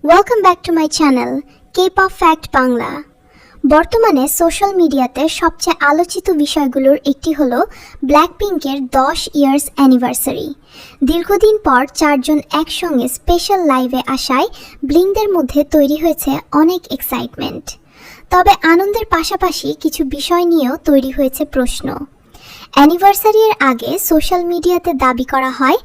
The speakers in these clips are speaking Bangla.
Welcome back to my channel K-pop fact Bangla. বর্তমানে সোশ্যাল মিডিয়াতে সবচেয়ে আলোচিত বিষয়গুলোর একটি হলো ব্ল্যাকপিঙ্কের 10 ইয়ার্স অ্যানিভার্সারি। দীর্ঘদিন পর চারজন একসঙ্গে স্পেশাল লাইভে আসায় ব্লিংদের মধ্যে তৈরি হয়েছে অনেক এক্সাইটমেন্ট। তবে আনন্দের পাশাপাশি কিছু বিষয় নিয়েও তৈরি হয়েছে প্রশ্ন। অ্যানিভার্সারির আগে সোশ্যাল মিডিয়াতে দাবি করা হয়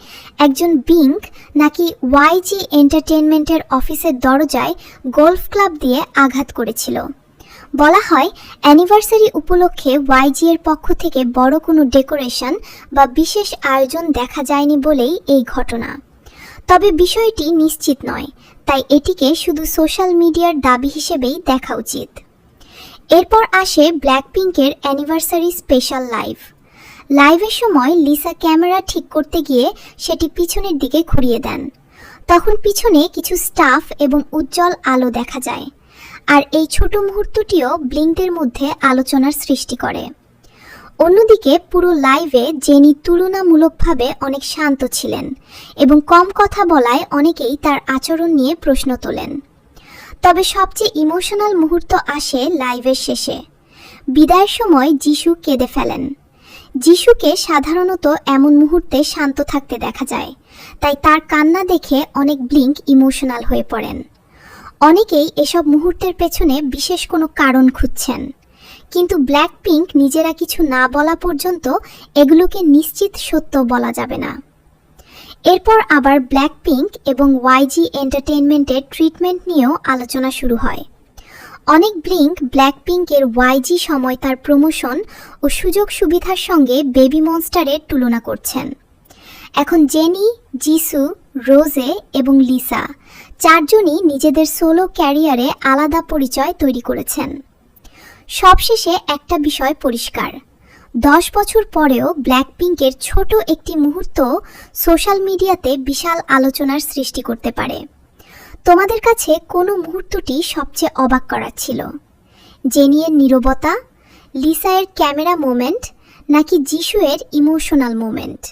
একজন বিঙ্ক নাকি ওয়াইজি এন্টারটেইনমেন্টের অফিসের দরজায় গলফ ক্লাব দিয়ে আঘাত করেছিল। বলা হয় অ্যানিভার্সারি উপলক্ষে ওয়াইজি এর পক্ষ থেকে বড় কোনো ডেকোরেশন বা বিশেষ আয়োজন দেখা যায়নি বলেই এই ঘটনা। তবে বিষয়টি নিশ্চিত নয়, তাই এটিকে শুধু সোশ্যাল মিডিয়ার দাবি হিসেবেই দেখা উচিত। এরপর আসে ব্ল্যাকপিঙ্কের অ্যানিভার্সারি স্পেশাল লাইভের সময় লিসা ক্যামেরা ঠিক করতে গিয়ে সেটি পিছনের দিকে ঘুরিয়ে দেন। তখন পিছনে কিছু স্টাফ এবং উজ্জ্বল আলো দেখা যায়, আর এই ছোট মুহূর্তটিও ব্লিংদের মধ্যে আলোচনার সৃষ্টি করে। অন্যদিকে পুরো লাইভে জেনি তুলনামূলকভাবে অনেক শান্ত ছিলেন এবং কম কথা বলায় অনেকেই তার আচরণ নিয়ে প্রশ্ন তোলেন। তবে সবচেয়ে ইমোশনাল মুহূর্ত আসে লাইভের শেষে। বিদায়ের সময় যিশু কেঁদে ফেলেন। যিশুকে সাধারণত এমন মুহূর্তে শান্ত থাকতে দেখা যায়, তাই তার কান্না দেখে অনেক ব্লিংক ইমোশনাল হয়ে পড়েন। অনেকেই এসব মুহূর্তের পেছনে বিশেষ কোনো কারণ খুঁজছেন, কিন্তু ব্ল্যাকপিঙ্ক নিজেরা কিছু না বলা পর্যন্ত এগুলোকে নিশ্চিত সত্য বলা যাবে না। এরপর আবার ব্ল্যাকপিঙ্ক এবং ওয়াইজি এন্টারটেইনমেন্টের ট্রিটমেন্ট নিয়েও আলোচনা শুরু হয়। অনেক ব্লিংক ব্ল্যাকপিঙ্কের ওয়াইজি সময় তার প্রমোশন ও সুযোগ সুবিধার সঙ্গে বেবি মনস্টারের তুলনা করছেন। এখন জেনি, যিশু, রোজে এবং লিসা চারজনই নিজেদের সোলো ক্যারিয়ারে আলাদা পরিচয় তৈরি করেছেন। সবশেষে একটা বিষয় পরিষ্কার, 10 বছর পরেও ব্ল্যাকপিঙ্কের ছোট একটি মুহূর্ত সোশ্যাল মিডিয়াতে বিশাল আলোচনার সৃষ্টি করতে পারে। তোমাদের কাছে কোন মুহূর্তটি সবচেয়ে অবাক করার ছিল? জেনিয়ের নীরবতা, লিসায়ের ক্যামেরা মোমেন্ট, নাকি যিশুয়ের ইমোশনাল মোমেন্ট?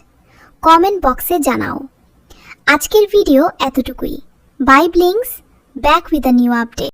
কমেন্ট বক্সে জানাও। আজকের ভিডিও এতটুকুই। Bye blinks, back with a new update.